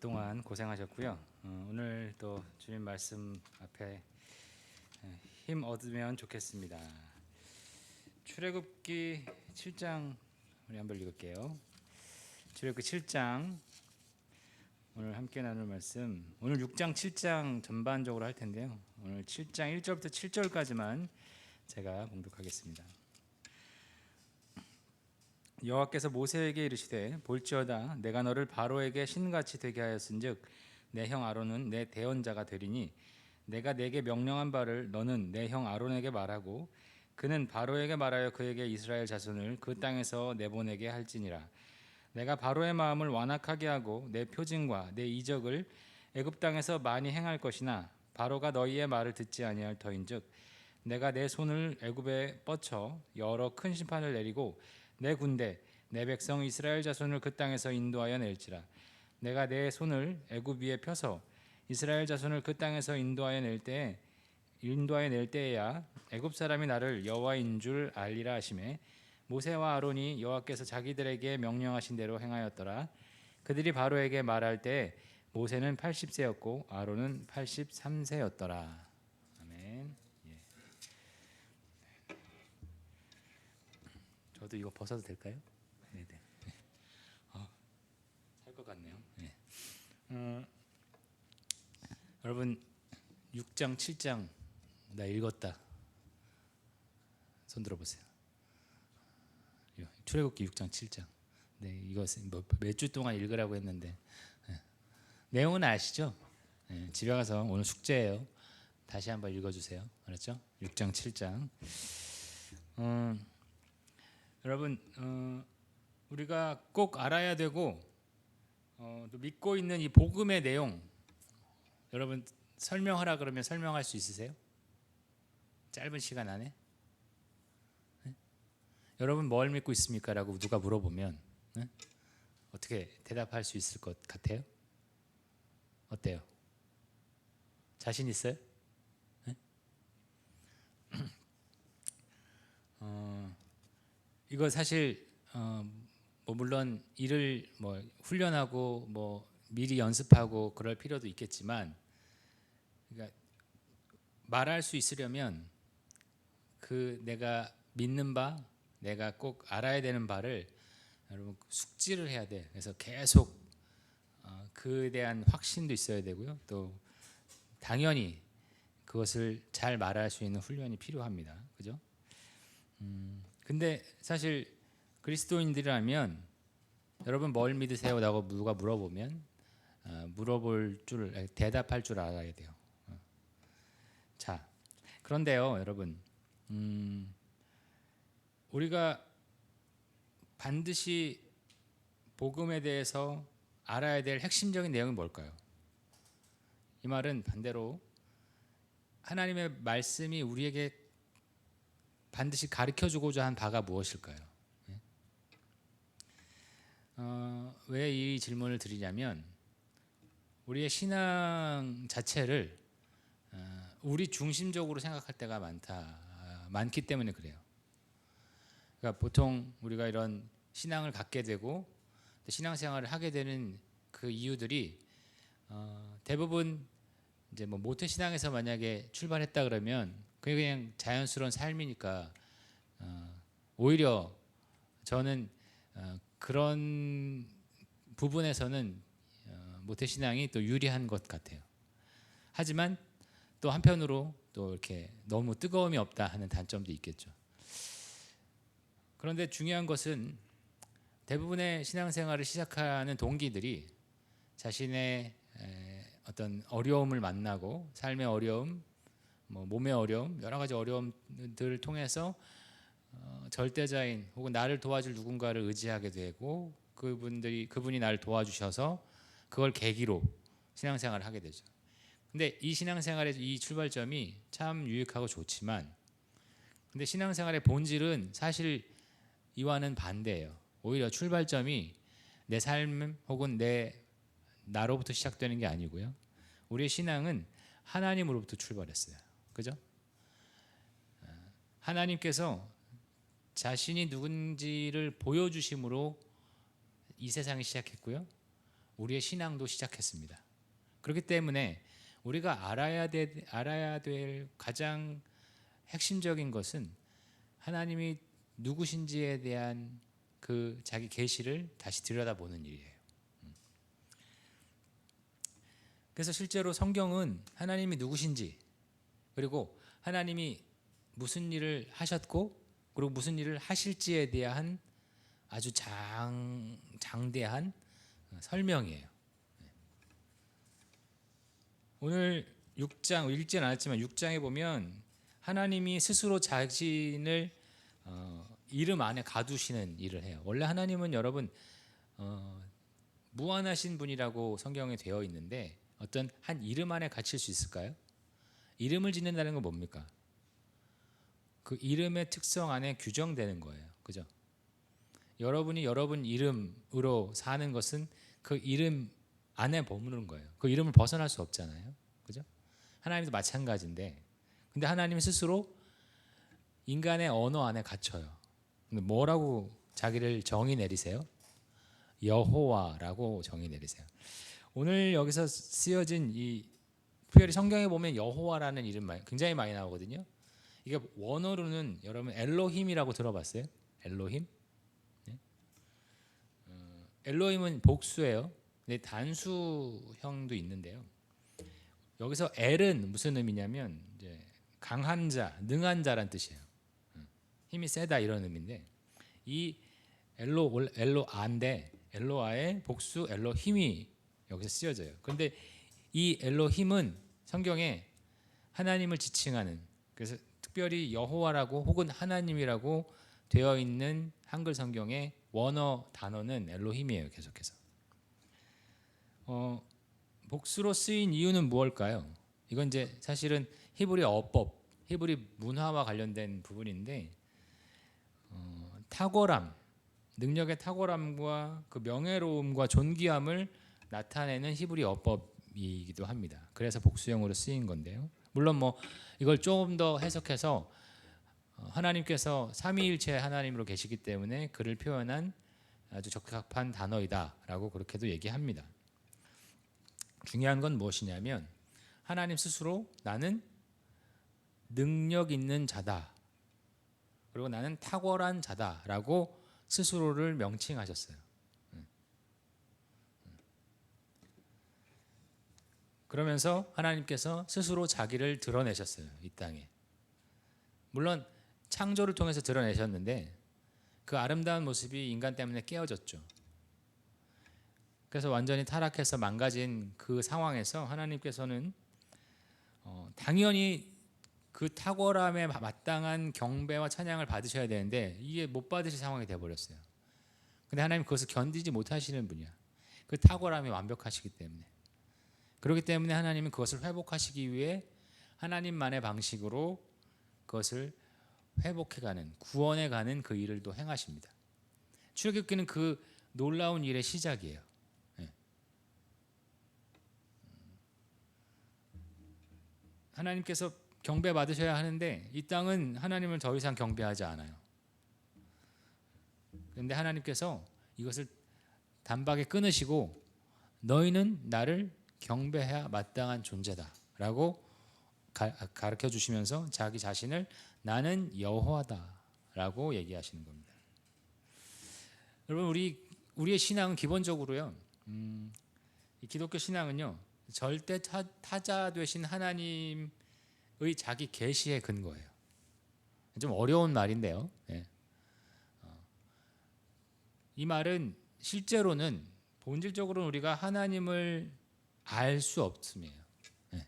그동안 고생하셨고요. 오늘 또 주님 말씀 앞에 힘 얻으면 좋겠습니다. 출애굽기 7장 우리 한번 읽을게요. 출애굽기 7장 오늘 함께 나눌 말씀, 오늘 6장 7장 전반적으로 할 텐데요. 오늘 7장 1절부터 7절까지만 제가 봉독하겠습니다. 여호와께서 모세에게 이르시되 볼지어다 내가 너를 바로에게 신같이 되게 하였은즉 내 형 아론은 내 대언자가 되리니 내가 내게 명령한 바를 너는 내 형 아론에게 말하고 그는 바로에게 말하여 그에게 이스라엘 자손을 그 땅에서 내보내게 할지니라. 내가 바로의 마음을 완악하게 하고 내 표징과 내 이적을 애굽 땅에서 많이 행할 것이나 바로가 너희의 말을 듣지 아니할 터인즉 내가 내 손을 애굽에 뻗쳐 여러 큰 심판을 내리고 내 군대 내 백성 이스라엘 자손을 그 땅에서 인도하여 낼지라. 내가 내 손을 애굽 위에 펴서 이스라엘 자손을 그 땅에서 인도하여 낼 때에야 애굽 사람이 나를 여호와인 줄 알리라 하시매 모세와 아론이 여호와께서 자기들에게 명령하신 대로 행하였더라. 그들이 바로에게 말할 때 모세는 80세였고 아론은 83세였더라. 아멘. 저도 이거 벗어도 될까요? 네네. 살 것 같네요. 네. 여러분 6장 7장 나 읽었다. 손 들어보세요. 출애굽기 6장 7장. 네, 이것은 몇 주 동안 읽으라고 했는데 내용은 아시죠? 네, 집에 가서 오늘 숙제예요. 다시 한번 읽어주세요. 알았죠? 6장 7장. 여러분 우리가 꼭 알아야 되고 또 믿고 있는 이 복음의 내용 여러분 설명하라 그러면 설명할 수 있으세요? 짧은 시간 안에? 네? 여러분 뭘 믿고 있습니까? 라고 누가 물어보면 네? 어떻게 대답할 수 있을 것 같아요? 어때요? 자신 있어요? 네? 이거 사실 물론 일을 훈련하고 미리 연습하고 그럴 필요도 있겠지만 그러니까 말할 수 있으려면 그 내가 믿는 바 내가 꼭 알아야 되는 바를 여러분 숙지를 해야 돼. 그래서 계속 그에 대한 확신도 있어야 되고요. 또 당연히 그것을 잘 말할 수 있는 훈련이 필요합니다. 그죠? 근데 사실 그리스도인들이라면 여러분 뭘 믿으세요? 라고 누가 물어보면 대답할 줄 알아야 돼요. 자, 그런데요, 여러분, 우리가 반드시 복음에 대해서 알아야 될 핵심적인 내용이 뭘까요? 이 말은 반대로 하나님의 말씀이 우리에게 반드시 가르쳐주고자 한 바가 무엇일까요? 왜 이 질문을 드리냐면 우리의 신앙 자체를 우리 중심적으로 생각할 때가 많기 때문에 그래요. 그러니까 보통 우리가 이런 신앙을 갖게 되고 신앙생활을 하게 되는 그 이유들이 대부분 이제 모태 신앙에서 만약에 출발했다 그러면 그게 그냥 자연스러운 삶이니까 오히려 저는 그런 부분에서는 모태신앙이 또 유리한 것 같아요. 하지만 또 한편으로 또 이렇게 너무 뜨거움이 없다 하는 단점도 있겠죠. 그런데 중요한 것은 대부분의 신앙생활을 시작하는 동기들이 자신의 어떤 어려움을 만나고 삶의 어려움, 몸의 어려움, 여러 가지 어려움들을 통해서 절대자인 혹은 나를 도와줄 누군가를 의지하게 되고 그분이 나를 도와주셔서 그걸 계기로 신앙생활을 하게 되죠. 근데 이 신앙생활의 이 출발점이 참 유익하고 좋지만 근데 신앙생활의 본질은 사실 이와는 반대예요. 오히려 출발점이 내 삶 혹은 나로부터 시작되는 게 아니고요. 우리의 신앙은 하나님으로부터 출발했어요. 그죠? 하나님께서 자신이 누군지를 보여주심으로 이 세상이 시작했고요. 우리의 신앙도 시작했습니다. 그렇기 때문에 우리가 알아야 될 가장 핵심적인 것은 하나님이 누구신지에 대한 그 자기 계시를 다시 들여다보는 일이에요. 그래서 실제로 성경은 하나님이 누구신지, 그리고 하나님이 무슨 일을 하셨고 그리고 무슨 일을 하실지에 대한 아주 장대한 설명이에요. 오늘 6장 읽지는 않았지만 6장에 보면 하나님이 스스로 자신을 이름 안에 가두시는 일을 해요. 원래 하나님은 여러분 무한하신 분이라고 성경에 되어 있는데 어떤 한 이름 안에 갇힐 수 있을까요? 이름을 짓는다는 건 뭡니까? 그 이름의 특성 안에 규정되는 거예요. 그죠? 여러분이 여러분 이름으로 사는 것은 그 이름 안에 머무는 거예요. 그 이름을 벗어날 수 없잖아요. 그죠? 하나님도 마찬가지인데, 근데 하나님 스스로 인간의 언어 안에 갇혀요. 근데 뭐라고 자기를 정의 내리세요? 여호와라고 정의 내리세요. 오늘 여기서 쓰여진 이 특별히 성경에 보면 여호와라는 이름 굉장히 많이 나오거든요. 이게 원어로는 여러분 엘로힘이라고 들어봤어요? 엘로힘? 네? 엘로힘은 복수예요. 근데 단수형도 있는데요. 여기서 엘은 무슨 의미냐면 이제 강한 자, 능한 자란 뜻이에요. 힘이 세다 이런 의미인데, 이 엘로아인데 엘로아의 복수 엘로힘이 여기서 쓰여져요. 그런데 이 엘로힘은 성경에 하나님을 지칭하는, 그래서 특별히 여호와라고 혹은 하나님이라고 되어 있는 한글 성경의 원어 단어는 엘로힘이에요. 계속해서 복수로 쓰인 이유는 무엇일까요? 이건 이제 사실은 히브리 어법, 히브리 문화와 관련된 부분인데, 탁월함, 능력의 탁월함과 그 명예로움과 존귀함을 나타내는 히브리 어법이기도 합니다. 그래서 복수형으로 쓰인 건데요. 물론 뭐 이걸 조금 더 해석해서 하나님께서 삼위일체 하나님으로 계시기 때문에 그를 표현한 아주 적합한 단어이다라고 그렇게도 얘기합니다. 중요한 건 무엇이냐면 하나님 스스로 나는 능력 있는 자다, 그리고 나는 탁월한 자다라고 스스로를 명칭하셨어요. 그러면서 하나님께서 스스로 자기를 드러내셨어요. 이 땅에. 물론 창조를 통해서 드러내셨는데 그 아름다운 모습이 인간 때문에 깨어졌죠. 그래서 완전히 타락해서 망가진 그 상황에서 하나님께서는 당연히 그 탁월함에 마땅한 경배와 찬양을 받으셔야 되는데 이게 못 받으실 상황이 되어버렸어요. 근데 하나님 그것을 견디지 못하시는 분이야. 그 탁월함이 완벽하시기 때문에. 그렇기 때문에 하나님은 그것을 회복하시기 위해 하나님만의 방식으로 그것을 회복해가는, 구원해가는 그 일을 또 행하십니다. 출애굽기는 그 놀라운 일의 시작이에요. 하나님께서 경배 받으셔야 하는데 이 땅은 하나님을 더 이상 경배하지 않아요. 그런데 하나님께서 이것을 단박에 끊으시고 너희는 나를 경배해야 마땅한 존재다라고 가르쳐 주시면서 자기 자신을 나는 여호와다라고 얘기하시는 겁니다. 여러분 우리의 신앙은 기본적으로요. 이 기독교 신앙은요. 절대 타자 되신 하나님의 자기 계시에 근거해요. 좀 어려운 말인데요. 네. 이 말은 실제로는 본질적으로는 우리가 하나님을 알 수 없음이에요. 네.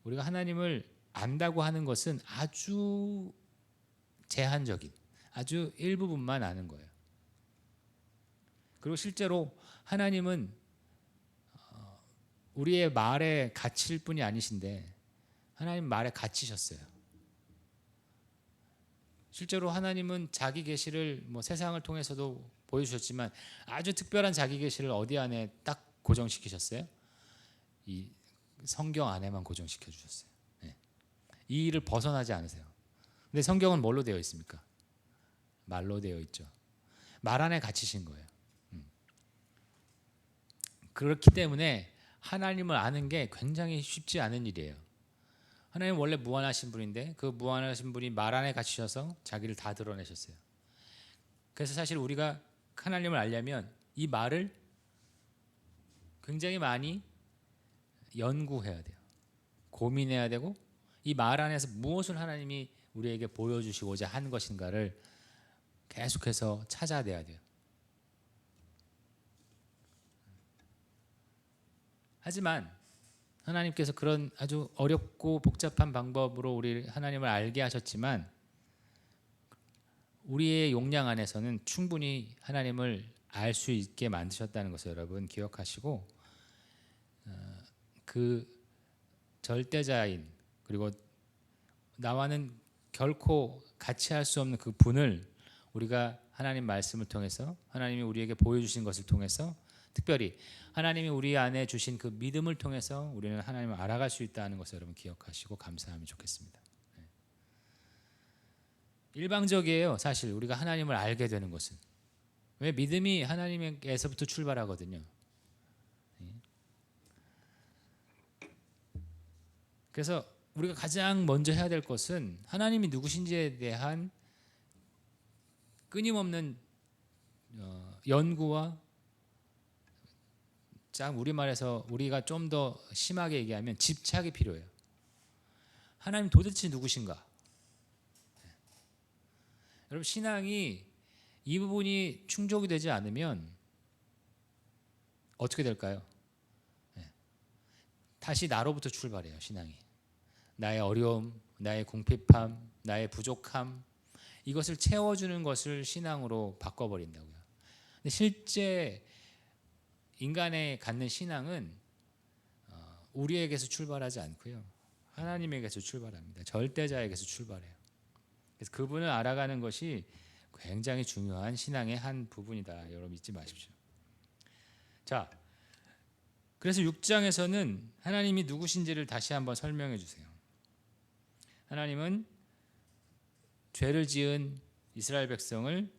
우리가 하나님을 안다고 하는 것은 아주 제한적인, 아주 일부분만 아는 거예요. 그리고 실제로 하나님은 우리의 말에 갇힐 뿐이 아니신데 하나님 말에 갇히셨어요. 실제로 하나님은 자기 계시를 뭐 세상을 통해서도 보여주셨지만 아주 특별한 자기 계시를 어디 안에 딱 고정시키셨어요? 이 성경 안에만 고정시켜 주셨어요. 네. 이 일을 벗어나지 않으세요. 근데 성경은 뭘로 되어 있습니까? 말로 되어 있죠. 말 안에 갇히신 거예요. 그렇기 때문에 하나님을 아는 게 굉장히 쉽지 않은 일이에요. 하나님 원래 무한하신 분인데 그 무한하신 분이 말 안에 갇히셔서 자기를 다 드러내셨어요. 그래서 사실 우리가 하나님을 알려면 이 말을 굉장히 많이 연구해야 돼요. 고민해야 되고 이 말 안에서 무엇을 하나님이 우리에게 보여주시고자 한 것인가를 계속해서 찾아내야 돼요. 하지만 하나님께서 그런 아주 어렵고 복잡한 방법으로 우리 하나님을 알게 하셨지만 우리의 용량 안에서는 충분히 하나님을 알 수 있게 만드셨다는 것을 여러분 기억하시고 그 절대자인 그리고 나와는 결코 같이 할 수 없는 그 분을 우리가 하나님 말씀을 통해서 하나님이 우리에게 보여주신 것을 통해서 특별히 하나님이 우리 안에 주신 그 믿음을 통해서 우리는 하나님을 알아갈 수 있다는 것을 여러분 기억하시고 감사하면 좋겠습니다. 일방적이에요. 사실 우리가 하나님을 알게 되는 것은. 왜? 믿음이 하나님에게서부터 출발하거든요. 그래서 우리가 가장 먼저 해야 될 것은 하나님이 누구신지에 대한 끊임없는 연구와 우리말에서 우리가 좀 더 심하게 얘기하면 집착이 필요해요. 하나님 도대체 누구신가? 여러분 신앙이 이 부분이 충족이 되지 않으면 어떻게 될까요? 다시 나로부터 출발해요. 신앙이. 나의 어려움, 나의 궁핍함, 나의 부족함 이것을 채워주는 것을 신앙으로 바꿔버린다고요. 근데 실제 인간의 갖는 신앙은 우리에게서 출발하지 않고요. 하나님에게서 출발합니다. 절대자에게서 출발해요. 그래서 그분을 알아가는 것이 굉장히 중요한 신앙의 한 부분이다. 여러분 잊지 마십시오. 자, 그래서 6장에서는 하나님이 누구신지를 다시 한번 설명해 주세요. 하나님은 죄를 지은 이스라엘 백성을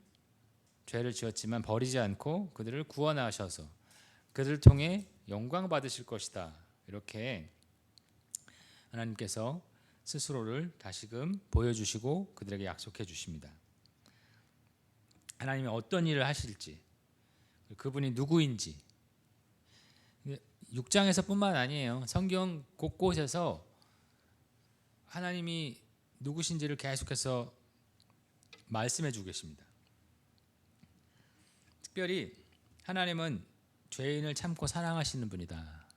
죄를 지었지만 버리지 않고 그들을 구원하셔서 그들을 통해 영광 받으실 것이다. 이렇게 하나님께서 스스로를 다시금 보여주시고 그들에게 약속해 주십니다. 하나님이 어떤 일을 하실지 그분이 누구인지 6장에서 뿐만 아니에요. 성경 곳곳에서 하나님이 누구신지를 계속해서 말씀해 주고 계십니다. 특별히 하나님은 죄인을 참고 사랑하시는 분이다.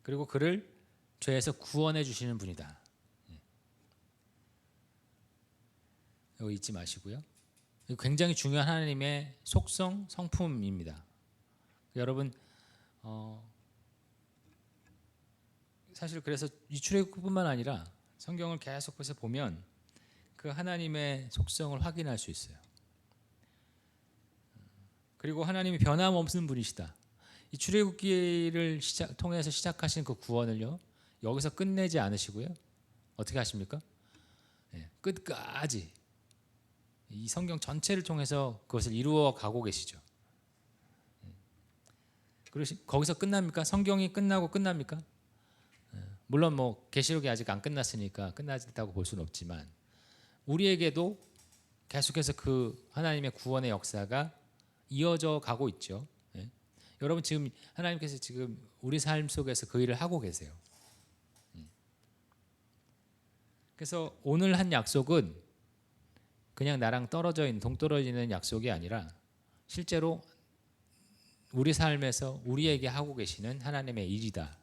그리고 그를 죄에서 구원해 주시는 분이다. 이거 잊지 마시고요. 굉장히 중요한 하나님의 속성, 성품입니다. 여러분 사실 그래서 이 출애굽뿐만 아니라 성경을 계속해서 보면 그 하나님의 속성을 확인할 수 있어요. 그리고 하나님이 변함없는 분이시다. 이 출애굽기를 통해서 시작하신 그 구원을요 여기서 끝내지 않으시고요 어떻게 하십니까? 끝까지 이 성경 전체를 통해서 그것을 이루어 가고 계시죠. 거기서 끝납니까? 성경이 끝나고 끝납니까? 물론 뭐 계시록이 아직 안 끝났으니까 끝났다고 볼 수는 없지만 우리에게도 계속해서 그 하나님의 구원의 역사가 이어져 가고 있죠. 여러분 지금 하나님께서 지금 우리 삶 속에서 그 일을 하고 계세요. 그래서 오늘 한 약속은 그냥 나랑 동떨어지는 약속이 아니라 실제로 우리 삶에서 우리에게 하고 계시는 하나님의 일이다.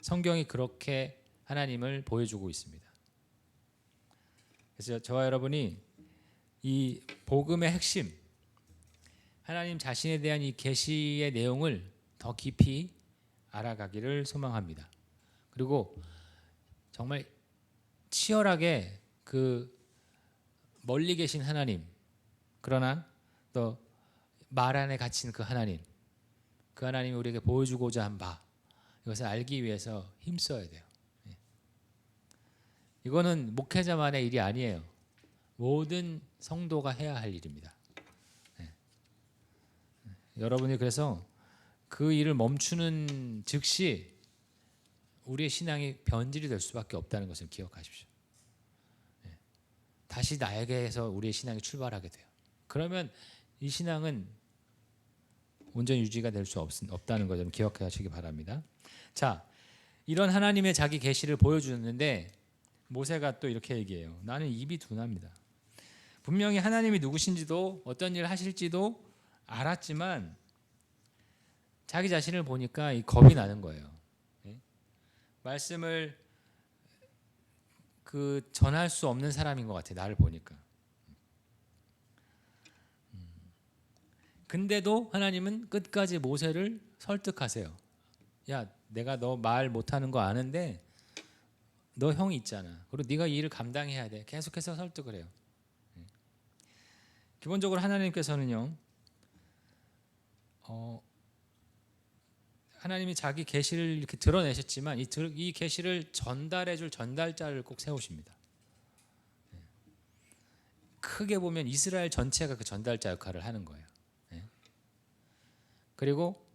성경이 그렇게 하나님을 보여주고 있습니다. 그래서 저와 여러분이 이 복음의 핵심 하나님 자신에 대한 이 계시의 내용을 더 깊이 알아가기를 소망합니다. 그리고 정말 치열하게 그 멀리 계신 하나님 그러나 또 말 안에 갇힌 그 하나님이 우리에게 보여주고자 한 바 이것을 알기 위해서 힘써야 돼요. 이거는 목회자만의 일이 아니에요. 모든 성도가 해야 할 일입니다. 여러분이 그래서 그 일을 멈추는 즉시 우리의 신앙이 변질이 될 수밖에 없다는 것을 기억하십시오. 다시 나에게서 우리의 신앙이 출발하게 돼요. 그러면 이 신앙은 온전히 유지가 될 수 없다는 것 좀 기억하시기 바랍니다. 자, 이런 하나님의 자기 계시를 보여주는데 모세가 또 이렇게 얘기해요. 나는 입이 둔합니다. 분명히 하나님이 누구신지도 어떤 일을 하실지도 알았지만 자기 자신을 보니까 이 겁이 나는 거예요. 말씀을 전할 수 없는 사람인 것 같아요. 나를 보니까. 근데도 하나님은 끝까지 모세를 설득하세요. 야, 내가 너 말 못하는 거 아는데 너 형이 있잖아. 그리고 네가 이 일을 감당해야 돼. 계속해서 설득을 해요. 기본적으로 하나님께서는요, 하나님이 자기 계시를 이렇게 드러내셨지만 이 계시를 전달해줄 전달자를 꼭 세우십니다. 크게 보면 이스라엘 전체가 그 전달자 역할을 하는 거예요. 그리고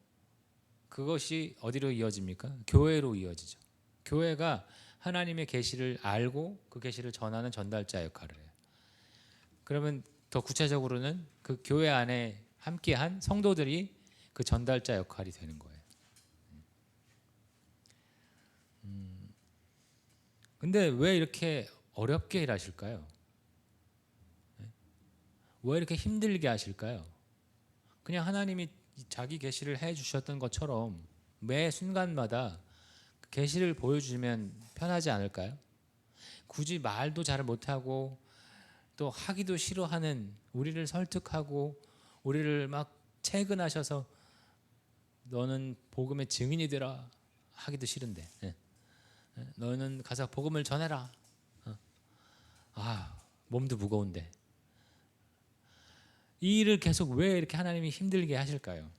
그것이 어디로 이어집니까? 교회로 이어지죠. 교회가 하나님의 계시를 알고 그 계시를 전하는 전달자 역할을 해요. 그러면 더 구체적으로는 그 교회 안에 함께한 성도들이 그 전달자 역할이 되는 거예요. 근데 왜 이렇게 어렵게 일하실까요? 왜 이렇게 힘들게 하실까요? 그냥 하나님이 자기 계시를 해 주셨던 것처럼 매 순간마다 계시를 보여주면 편하지 않을까요? 굳이 말도 잘 못하고 또 하기도 싫어하는 우리를 설득하고 우리를 막 채근하셔서 너는 복음의 증인이 되라 하기도 싫은데 너는 가서 복음을 전해라. 몸도 무거운데 이 일을 계속 왜 이렇게 하나님이 힘들게 하실까요?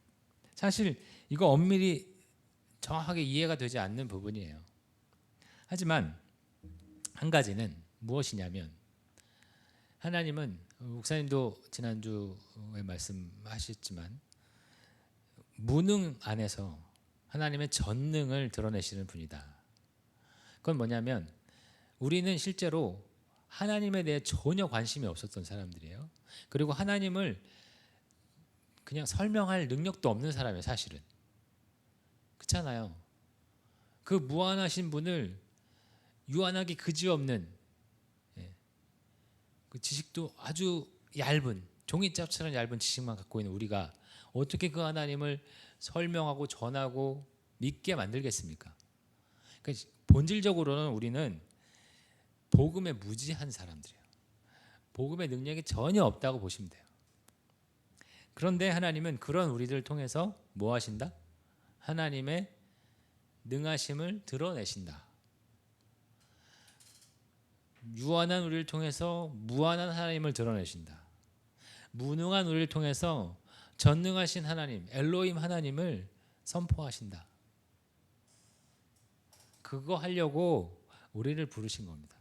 사실 이거 엄밀히 정확하게 이해가 되지 않는 부분이에요. 하지만 한 가지는 무엇이냐면 하나님은 목사님도 지난주에 말씀하셨지만 무능 안에서 하나님의 전능을 드러내시는 분이다. 그건 뭐냐면 우리는 실제로 하나님에 대해 전혀 관심이 없었던 사람들이에요. 그리고 하나님을 그냥 설명할 능력도 없는 사람이에요. 사실은 그렇잖아요. 그 무한하신 분을 유한하기 그지없는 그 지식도 아주 얇은 종이짝처럼 얇은 지식만 갖고 있는 우리가 어떻게 그 하나님을 설명하고 전하고 믿게 만들겠습니까? 그러니까 본질적으로는 우리는 복음에 무지한 사람들이에요. 복음의 능력이 전혀 없다고 보시면 돼요. 그런데 하나님은 그런 우리들을 통해서 뭐 하신다? 하나님의 능하심을 드러내신다. 유한한 우리를 통해서 무한한 하나님을 드러내신다. 무능한 우리를 통해서 전능하신 하나님, 엘로힘 하나님을 선포하신다. 그거 하려고 우리를 부르신 겁니다.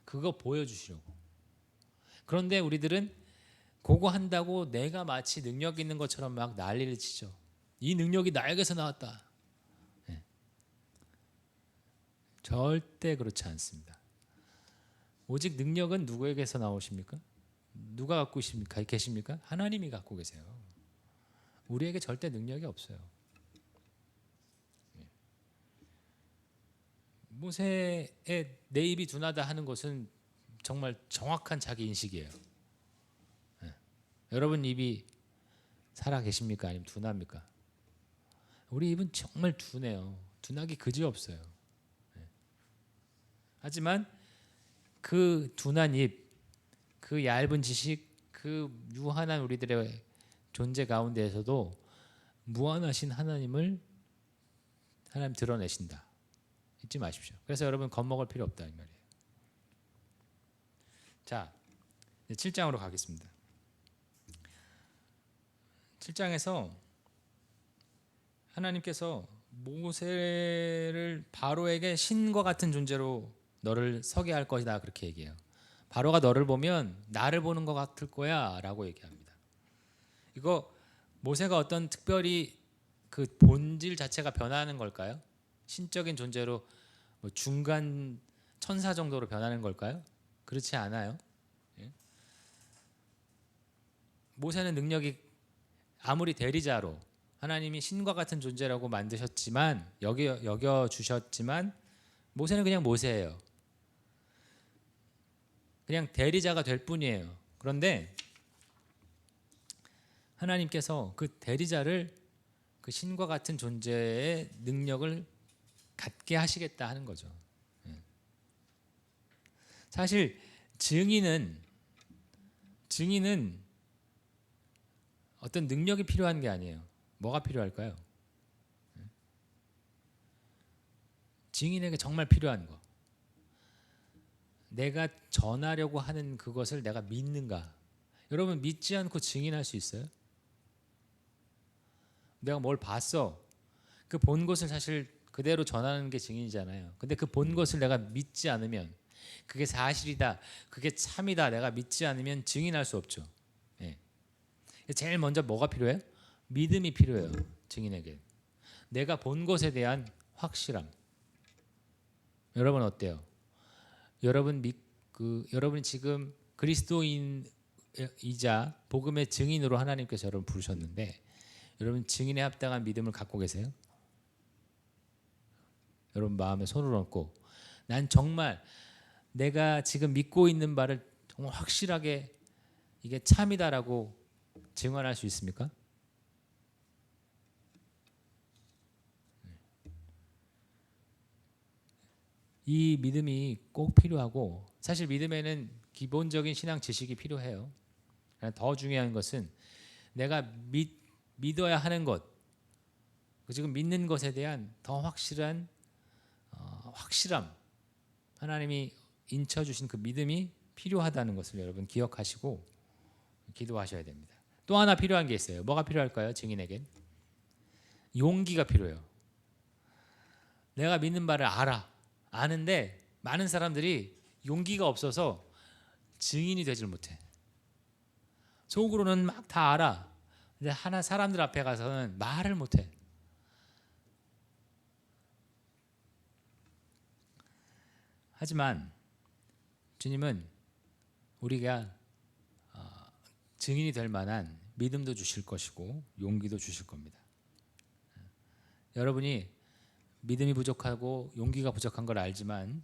그거 보여주시려고. 그런데 우리들은 그거 한다고 내가 마치 능력 있는 것처럼 막 난리를 치죠. 이 능력이 나에게서 나왔다. 절대 그렇지 않습니다. 오직 능력은 누구에게서 나오십니까? 누가 갖고 계십니까? 하나님이 갖고 계세요. 우리에게 절대 능력이 없어요. 모세의 내 입이 둔하다 하는 것은 정말 정확한 자기 인식이에요. 여러분 입이 살아 계십니까? 아니면 둔합니까? 우리 입은 정말 둔해요. 둔하기 그지없어요. 하지만 그 둔한 입, 그 얇은 지식, 그 유한한 우리들의 존재 가운데에서도 무한하신 하나님 드러내신다. 잊지 마십시오. 그래서 여러분 겁먹을 필요 없다 이 말이에요. 자, 7장으로 가겠습니다. 7장에서 하나님께서 모세를 바로에게 신과 같은 존재로 너를 서게 할 것이다 그렇게 얘기해요. 바로가 너를 보면 나를 보는 것 같을 거야 라고 얘기합니다. 이거 모세가 어떤 특별히 그 본질 자체가 변하는 걸까요? 신적인 존재로 뭐 중간 천사 정도로 변하는 걸까요? 그렇지 않아요. 예? 모세는 능력이 아무리 대리자로 하나님이 신과 같은 존재라고 만드셨지만 여겨 주셨지만 모세는 그냥 모세예요. 그냥 대리자가 될 뿐이에요. 그런데 하나님께서 그 대리자를 그 신과 같은 존재의 능력을 갖게 하시겠다 하는 거죠. 사실 증인은 어떤 능력이 필요한 게 아니에요. 뭐가 필요할까요? 증인에게 정말 필요한 거. 내가 전하려고 하는 그것을 내가 믿는가? 여러분 믿지 않고 증인할 수 있어요? 내가 뭘 봤어. 그 본 것을 사실 그대로 전하는 게 증인이잖아요. 근데 그 본 것을 내가 믿지 않으면 그게 사실이다. 그게 참이다. 내가 믿지 않으면 증인할 수 없죠. 예. 제일 먼저 뭐가 필요해요? 믿음이 필요해요. 증인에게. 내가 본 것에 대한 확실함. 여러분 어때요? 여러분이 지금 그리스도인이자 복음의 증인으로 하나님께서 여러분 부르셨는데 여러분 증인에 합당한 믿음을 갖고 계세요? 여러분 마음에 손을 얹고 난 정말 내가 지금 믿고 있는 바를 정말 확실하게 이게 참이다라고 증언할 수 있습니까? 이 믿음이 꼭 필요하고 사실 믿음에는 기본적인 신앙 지식이 필요해요. 더 중요한 것은 내가 믿어야 하는 것, 지금 믿는 것에 대한 더 확실한 확실함, 하나님이 인쳐주신 그 믿음이 필요하다는 것을 여러분 기억하시고 기도하셔야 됩니다. 또 하나 필요한 게 있어요. 뭐가 필요할까요? 증인에게 용기가 필요해요. 내가 믿는 바를 아는데 많은 사람들이 용기가 없어서 증인이 되질 못해. 속으로는 막 다 알아. 근데 사람들 앞에 가서는 말을 못해. 하지만 주님은 우리가 증인이 될 만한 믿음도 주실 것이고 용기도 주실 겁니다. 여러분이 믿음이 부족하고 용기가 부족한 걸 알지만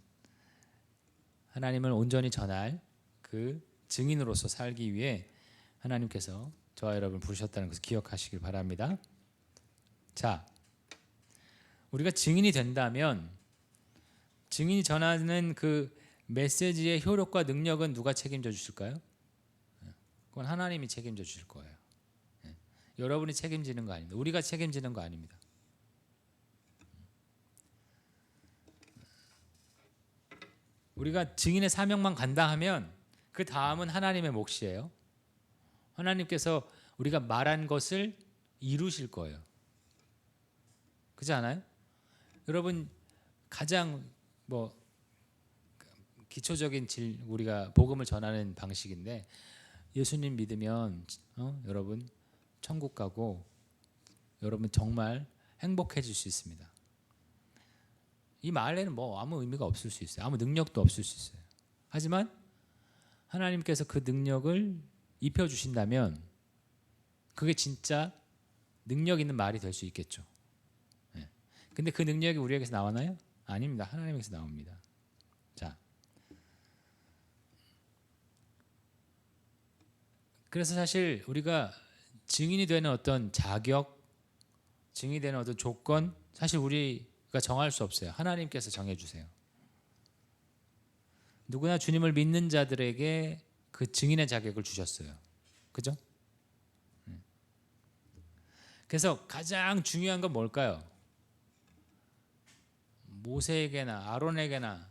하나님을 온전히 전할 그 증인으로서 살기 위해 하나님께서 저와 여러분을 부르셨다는 것을 기억하시길 바랍니다. 자, 우리가 증인이 된다면 증인이 전하는 그 메시지의 효력과 능력은 누가 책임져 주실까요? 그건 하나님이 책임져 주실 거예요. 여러분이 책임지는 거 아닙니다. 우리가 책임지는 거 아닙니다. 우리가 증인의 사명만 감당하면 그 다음은 하나님의 몫이에요. 하나님께서 우리가 말한 것을 이루실 거예요. 그렇지 않아요? 여러분 가장 기초적인 우리가 복음을 전하는 방식인데 예수님 믿으면 여러분 천국 가고 여러분 정말 행복해질 수 있습니다. 이 말에는 아무 의미가 없을 수 있어요. 아무 능력도 없을 수 있어요. 하지만 하나님께서 그 능력을 입혀주신다면 그게 진짜 능력 있는 말이 될 수 있겠죠. 근데 그 능력이 우리에게서 나오나요? 아닙니다. 하나님에게서 나옵니다. 자, 그래서 사실 우리가 증인이 되는 어떤 자격, 증인이 되는 어떤 조건 사실 우리가 정할 수 없어요. 하나님께서 정해주세요. 누구나 주님을 믿는 자들에게 그 증인의 자격을 주셨어요. 그죠? 그래서 가장 중요한 건 뭘까요? 모세에게나 아론에게나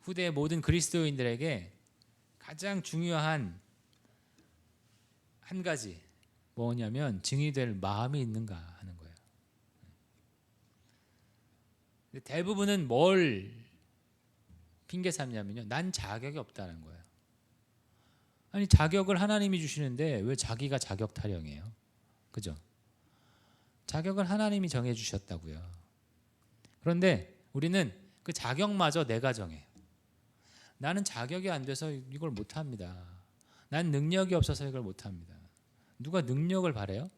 후대의 모든 그리스도인들에게 가장 중요한 한 가지 뭐냐면 증인이 될 마음이 있는가 하는 거예요. 대부분은 뭘 핑계 삼냐면요, 난 자격이 없다는 거예요. 아니 자격을 하나님이 주시는데 왜 자기가 자격 타령해요? 그죠? 자격을 하나님이 정해 주셨다고요. 그런데 우리는 그 자격마저 내가 정해요. 나는 자격이 안 돼서 이걸 못 합니다. 난 능력이 없어서 이걸 못 합니다. 누가 능력을 바래요?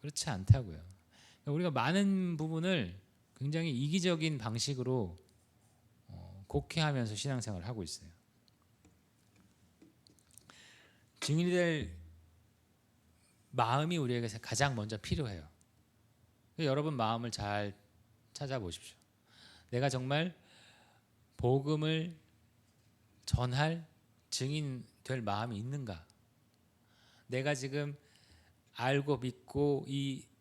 그렇지 않다고요. 우리가 많은 부분을 굉장히 이기적인 방식으로 곡해하면서 신앙생활을 하고 있어요. 증인이 될 마음이 우리에게 가장 먼저 필요해요. 여러분 마음을 잘 찾아보십시오. 내가 정말 복음을 전할 증인 될 마음이 있는가? 내가 지금 알고 믿고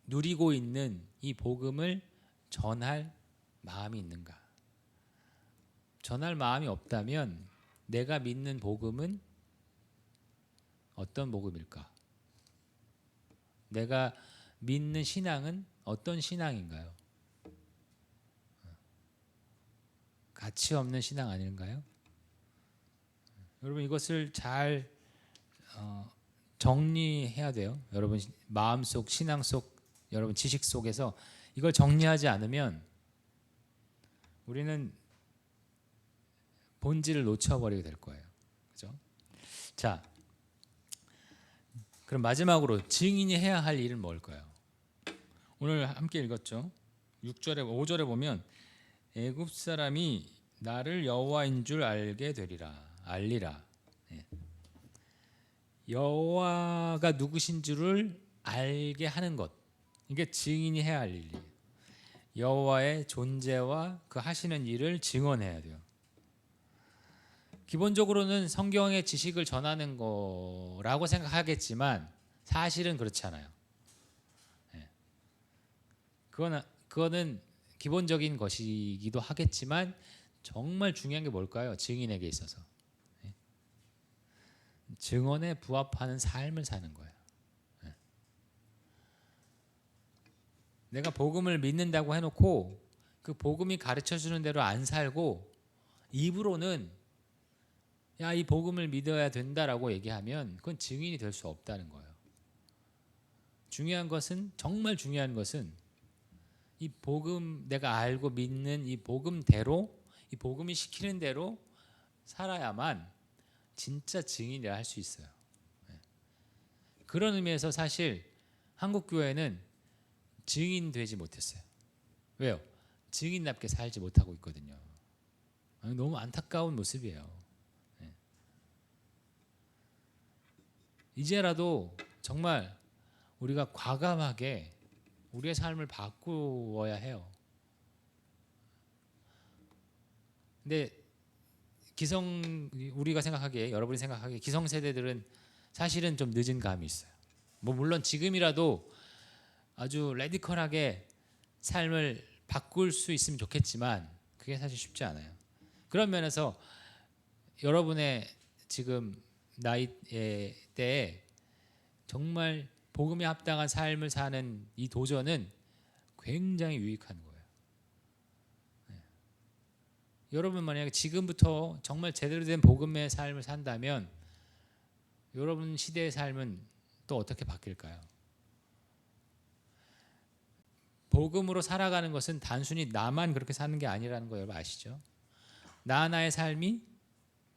누리고 있는 이 복음을 전할 마음이 있는가? 전할 마음이 없다면 내가 믿는 복음은 어떤 복음일까? 내가 믿는 신앙은 어떤 신앙인가요? 가치 없는 신앙 아닌가요? 여러분 이것을 잘 정리해야 돼요. 여러분 마음속 신앙 속 여러분 지식 속에서 이걸 정리하지 않으면 우리는 본질을 놓쳐버리게 될 거예요. 그죠? 자, 그럼 마지막으로 증인이 해야 할 일은 뭘까요? 오늘 함께 읽었죠. 6절에 5절에 보면 애굽 사람이 나를 여호와인 줄 알게 되리라. 알리라. 여호와가 누구신 줄을 알게 하는 것. 이게 증인이 해야 할 일이에요. 여호와의 존재와 그 하시는 일을 증언해야 돼요. 기본적으로는 성경의 지식을 전하는 거라고 생각하겠지만 사실은 그렇지 않아요. 그거는 기본적인 것이기도 하겠지만 정말 중요한 게 뭘까요? 증인에게 있어서 증언에 부합하는 삶을 사는 거예요. 내가 복음을 믿는다고 해놓고 그 복음이 가르쳐주는 대로 안 살고 입으로는 야, 이 복음을 믿어야 된다라고 얘기하면 그건 증인이 될 수 없다는 거예요. 중요한 것은 정말 중요한 것은 이 복음 내가 알고 믿는 이 복음대로 이 복음이 시키는 대로 살아야만 진짜 증인이라 할 수 있어요. 그런 의미에서 사실 한국 교회는 증인 되지 못했어요. 왜요? 증인답게 살지 못하고 있거든요. 너무 안타까운 모습이에요. 이제라도 정말 우리가 과감하게 우리의 삶을 바꾸어야 해요. 근데 우리가 생각하기에 여러분이 생각하기에 기성세대들은 사실은 좀 늦은 감이 있어요. 물론 지금이라도 아주 레디컬하게 삶을 바꿀 수 있으면 좋겠지만 그게 사실 쉽지 않아요. 그런 면에서 여러분의 지금 나이대 때에 정말 복음에 합당한 삶을 사는 이 도전은 굉장히 유익한 거예요. 여러분 만약에 지금부터 정말 제대로 된 복음의 삶을 산다면 여러분 시대의 삶은 또 어떻게 바뀔까요? 복음으로 살아가는 것은 단순히 나만 그렇게 사는 게 아니라는 거 여러분 아시죠? 나 하나의 삶이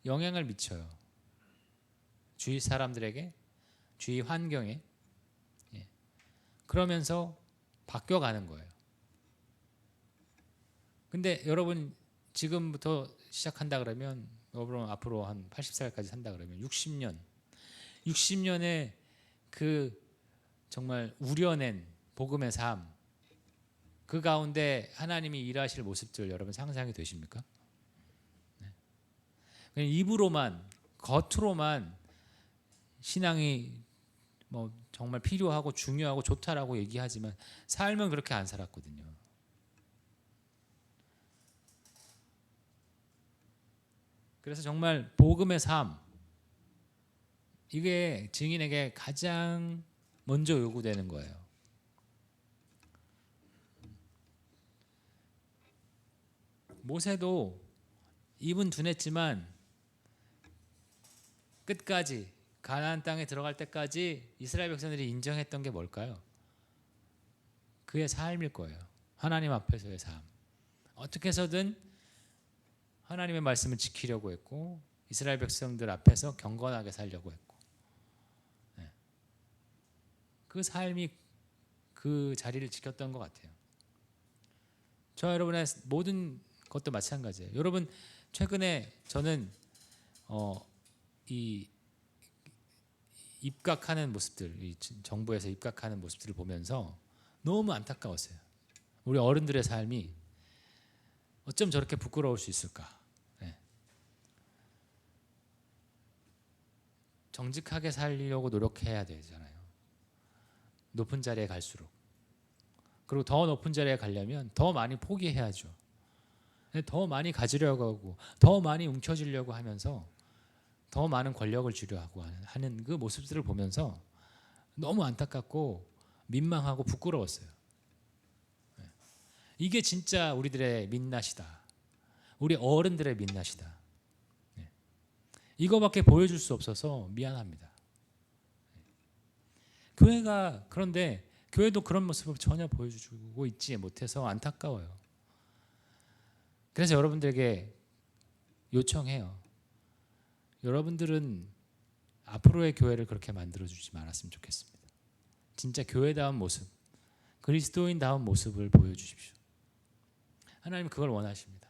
영향을 미쳐요. 주위 사람들에게, 주위 환경에. 그러면서 바뀌어가는 거예요. 근데 여러분 지금부터 시작한다 그러면 여러분 앞으로 한 80살까지 산다 그러면 60년의 그 정말 우려낸 복음의 삶, 그 가운데 하나님이 일하실 모습들 여러분 상상이 되십니까? 그냥 입으로만 겉으로만 신앙이 정말 필요하고 중요하고 좋다라고 얘기하지만 삶은 그렇게 안 살았거든요. 그래서 정말 복음의 삶, 이게 증인에게 가장 먼저 요구되는 거예요. 모세도 입은 둔했지만 끝까지 가나안 땅에 들어갈 때까지 이스라엘 백성들이 인정했던 게 뭘까요? 그의 삶일 거예요. 하나님 앞에서의 삶. 어떻게 해서든 하나님의 말씀을 지키려고 했고 이스라엘 백성들 앞에서 경건하게 살려고 했고 그 삶이 그 자리를 지켰던 것 같아요. 저 여러분의 모든 것도 마찬가지예요. 여러분 최근에 저는 이 입각하는 모습들, 이 정부에서 입각하는 모습들을 보면서 너무 안타까웠어요. 우리 어른들의 삶이 어쩜 저렇게 부끄러울 수 있을까? 네. 정직하게 살려고 노력해야 되잖아요. 높은 자리에 갈수록. 그리고 더 높은 자리에 가려면 더 많이 포기해야죠. 더 많이 가지려고 하고 더 많이 움켜쥐려고 하면서 더 많은 권력을 주려고 하는 그 모습들을 보면서 너무 안타깝고 민망하고 부끄러웠어요. 이게 진짜 우리들의 민낯이다. 우리 어른들의 민낯이다. 이거밖에 보여줄 수 없어서 미안합니다. 교회가 그런데 교회도 그런 모습을 전혀 보여주고 있지 못해서 안타까워요. 그래서 여러분들에게 요청해요. 여러분들은 앞으로의 교회를 그렇게 만들어주지 말았으면 좋겠습니다. 진짜 교회다운 모습, 그리스도인다운 모습을 보여주십시오. 하나님 그걸 원하십니다.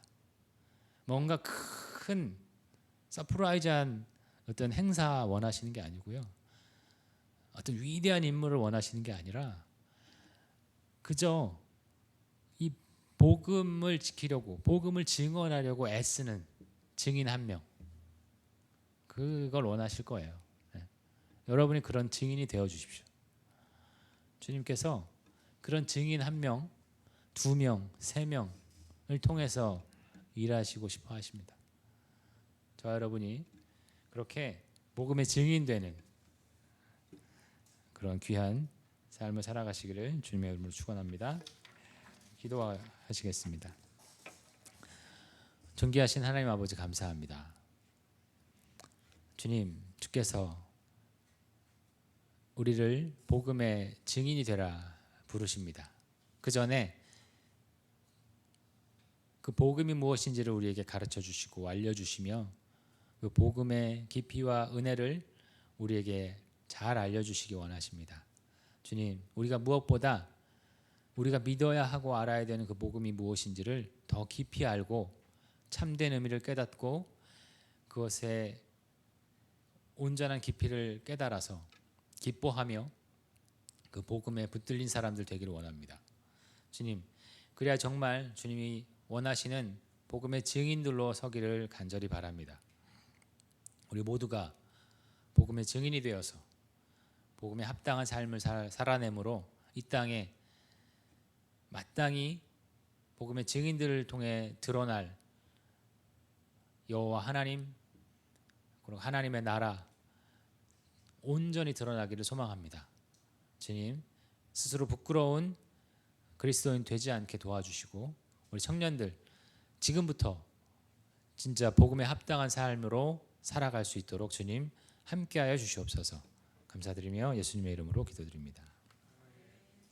뭔가 큰 서프라이즈한 어떤 행사 원하시는 게 아니고요. 어떤 위대한 인물을 원하시는 게 아니라 그저 이 복음을 지키려고 복음을 증언하려고 애쓰는 증인 한 명 그걸 원하실 거예요. 여러분이 그런 증인이 되어 주십시오. 주님께서 그런 증인 한 명, 두 명, 세 명을 통해서 일하시고 싶어 하십니다. 저와 여러분이 그렇게 복음의 증인되는 그런 귀한 삶을 살아가시기를 주님의 이름으로 축원합니다. 기도하시겠습니다. 존귀하신 하나님 아버지 감사합니다. 주님, 주께서 우리를 복음의 증인이 되라 부르십니다. 그 전에 그 복음이 무엇인지를 우리에게 가르쳐 주시고 알려주시며 그 복음의 깊이와 은혜를 우리에게 잘 알려주시기 원하십니다. 주님, 우리가 무엇보다 우리가 믿어야 하고 알아야 되는 그 복음이 무엇인지를 더 깊이 알고 참된 의미를 깨닫고 그것의 온전한 깊이를 깨달아서 기뻐하며 그 복음에 붙들린 사람들 되기를 원합니다. 주님, 그래야 정말 주님이 원하시는 복음의 증인들로 서기를 간절히 바랍니다. 우리 모두가 복음의 증인이 되어서 복음에 합당한 삶을 살아내므로 이 땅에 마땅히 복음의 증인들을 통해 드러날 여호와 하나님 그리고 하나님의 나라 온전히 드러나기를 소망합니다. 주님, 스스로 부끄러운 그리스도인 되지 않게 도와주시고 우리 청년들 지금부터 진짜 복음에 합당한 삶으로 살아갈 수 있도록 주님 함께하여 주시옵소서. 감사드리며 예수님의 이름으로 기도드립니다.